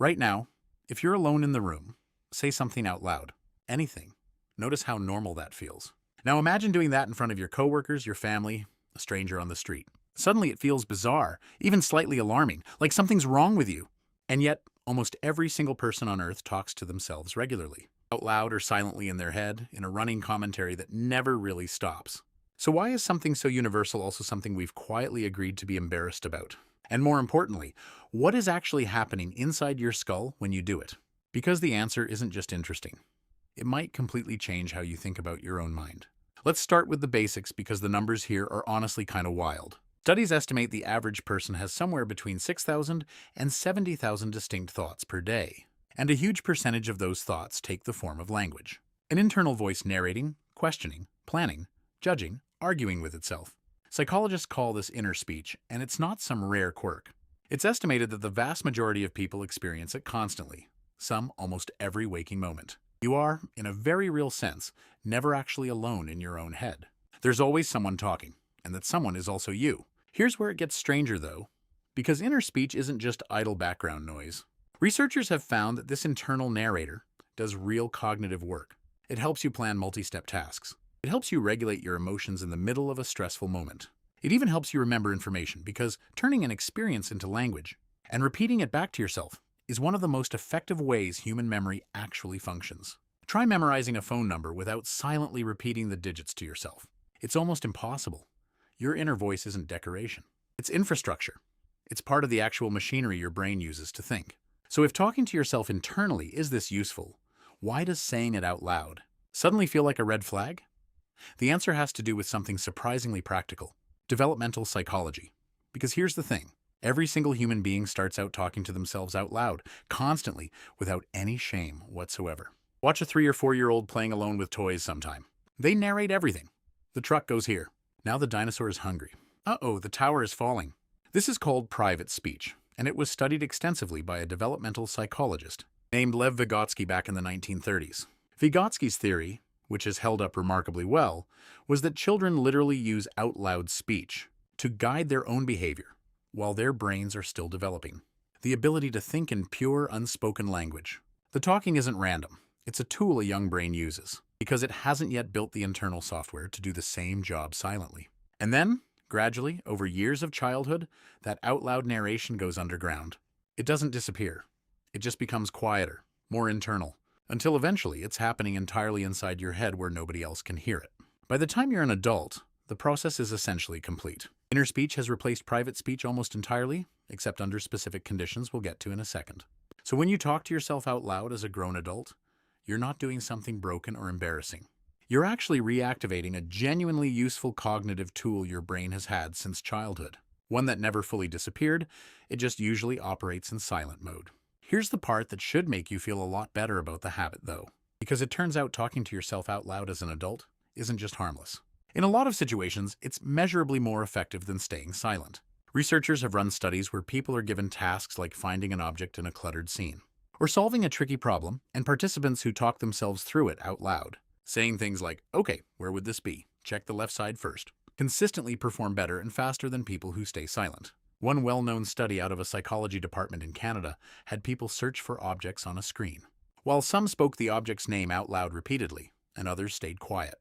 Right now, if you're alone in the room, say something out loud. Anything. Notice how normal that feels. Now imagine doing that in front of your coworkers, your family, a stranger on the street. Suddenly it feels bizarre, even slightly alarming, like something's wrong with you. And yet, almost every single person on Earth talks to themselves regularly, out loud or silently in their head, in a running commentary that never really stops. So why is something so universal also something we've quietly agreed to be embarrassed about? And more importantly, what is actually happening inside your skull when you do it? Because the answer isn't just interesting. It might completely change how you think about your own mind. Let's start with the basics because the numbers here are honestly kind of wild. Studies estimate the average person has somewhere between 6,000 and 70,000 distinct thoughts per day. And a huge percentage of those thoughts take the form of language. An internal voice narrating, questioning, planning, judging, arguing with itself. Psychologists call this inner speech, and it's not some rare quirk. It's estimated that the vast majority of people experience it constantly, some almost every waking moment. You are, in a very real sense, never actually alone in your own head. There's always someone talking, and that someone is also you. Here's where it gets stranger, though, because inner speech isn't just idle background noise. Researchers have found that this internal narrator does real cognitive work. It helps you plan multi-step tasks. It helps you regulate your emotions in the middle of a stressful moment. It even helps you remember information because turning an experience into language and repeating it back to yourself is one of the most effective ways human memory actually functions. Try memorizing a phone number without silently repeating the digits to yourself. It's almost impossible. Your inner voice isn't decoration. It's infrastructure. It's part of the actual machinery your brain uses to think. So if talking to yourself internally is this useful, why does saying it out loud suddenly feel like a red flag? The answer has to do with something surprisingly practical: developmental psychology. Because here's the thing. Every single human being starts out talking to themselves out loud, constantly, without any shame whatsoever. Watch a 3 or 4-year-old playing alone with toys sometime. They narrate everything. The truck goes here. Now the dinosaur is hungry. Uh-oh, the tower is falling. This is called private speech, and it was studied extensively by a developmental psychologist named Lev Vygotsky back in the 1930s. Vygotsky's theory, which has held up remarkably well, was that children literally use out loud speech to guide their own behavior while their brains are still developing. The ability to think in pure, unspoken language. The talking isn't random. It's a tool a young brain uses because it hasn't yet built the internal software to do the same job silently. And then, gradually, over years of childhood, that out loud narration goes underground. It doesn't disappear. It just becomes quieter, more internal, until eventually it's happening entirely inside your head where nobody else can hear it. By the time you're an adult, the process is essentially complete. Inner speech has replaced private speech almost entirely, except under specific conditions we'll get to in a second. So when you talk to yourself out loud as a grown adult, you're not doing something broken or embarrassing. You're actually reactivating a genuinely useful cognitive tool your brain has had since childhood. One that never fully disappeared, it just usually operates in silent mode. Here's the part that should make you feel a lot better about the habit, though, because it turns out talking to yourself out loud as an adult isn't just harmless. In a lot of situations, it's measurably more effective than staying silent. Researchers have run studies where people are given tasks like finding an object in a cluttered scene, or solving a tricky problem, and participants who talk themselves through it out loud, saying things like, "Okay, where would this be? Check the left side first," consistently perform better and faster than people who stay silent. One well-known study out of a psychology department in Canada had people search for objects on a screen. While some spoke the object's name out loud repeatedly, and others stayed quiet,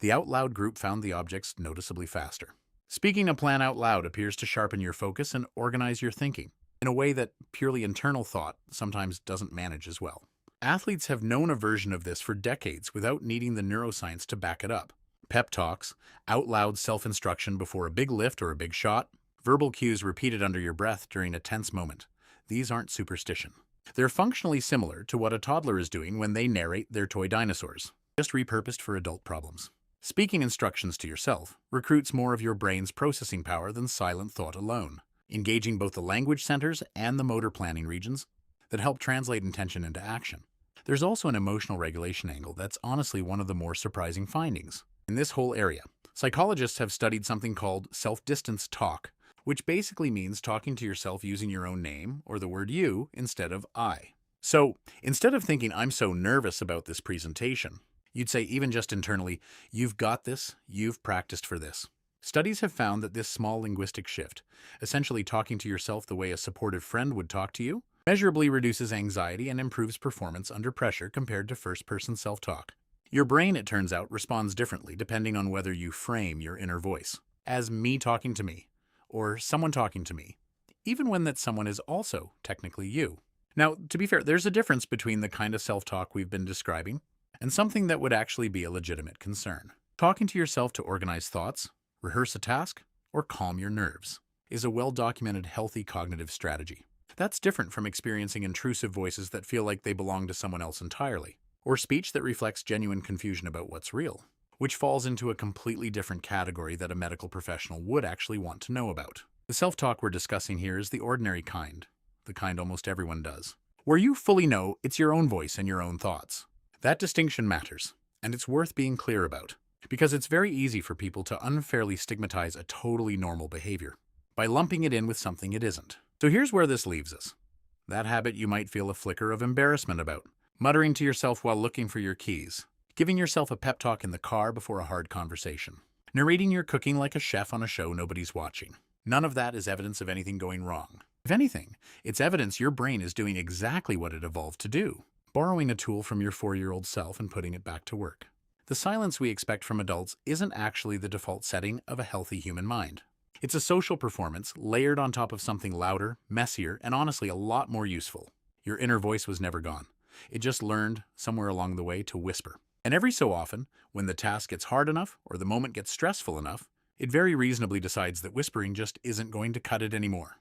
the out loud group found the objects noticeably faster. Speaking a plan out loud appears to sharpen your focus and organize your thinking in a way that purely internal thought sometimes doesn't manage as well. Athletes have known a version of this for decades without needing the neuroscience to back it up. Pep talks, out loud self-instruction before a big lift or a big shot, verbal cues repeated under your breath during a tense moment. These aren't superstition. They're functionally similar to what a toddler is doing when they narrate their toy dinosaurs, just repurposed for adult problems. Speaking instructions to yourself recruits more of your brain's processing power than silent thought alone, engaging both the language centers and the motor planning regions that help translate intention into action. There's also an emotional regulation angle that's honestly one of the more surprising findings. In this whole area, psychologists have studied something called self-distance talk, which basically means talking to yourself using your own name or the word you instead of I. So, instead of thinking, "I'm so nervous about this presentation," you'd say, even just internally, "You've got this, you've practiced for this." Studies have found that this small linguistic shift, essentially talking to yourself the way a supportive friend would talk to you, Measurably reduces anxiety and improves performance under pressure compared to first-person self-talk. Your brain, it turns out, responds differently depending on whether you frame your inner voice as me talking to me or someone talking to me, even when that someone is also technically you. Now, to be fair, there's a difference between the kind of self-talk we've been describing and something that would actually be a legitimate concern. Talking to yourself to organize thoughts, rehearse a task, or calm your nerves is a well-documented healthy cognitive strategy. That's different from experiencing intrusive voices that feel like they belong to someone else entirely, or speech that reflects genuine confusion about what's real, which falls into a completely different category that a medical professional would actually want to know about. The self-talk we're discussing here is the ordinary kind, the kind almost everyone does, where you fully know it's your own voice and your own thoughts. That distinction matters, and it's worth being clear about, because it's very easy for people to unfairly stigmatize a totally normal behavior by lumping it in with something it isn't. So here's where this leaves us. That habit you might feel a flicker of embarrassment about, muttering to yourself while looking for your keys, giving yourself a pep talk in the car before a hard conversation, narrating your cooking like a chef on a show nobody's watching. None of that is evidence of anything going wrong. If anything, it's evidence your brain is doing exactly what it evolved to do, borrowing a tool from your 4-year-old self and putting it back to work. The silence we expect from adults isn't actually the default setting of a healthy human mind. It's a social performance layered on top of something louder, messier, and honestly a lot more useful. Your inner voice was never gone. It just learned, somewhere along the way, to whisper. And every so often, when the task gets hard enough or the moment gets stressful enough, it very reasonably decides that whispering just isn't going to cut it anymore.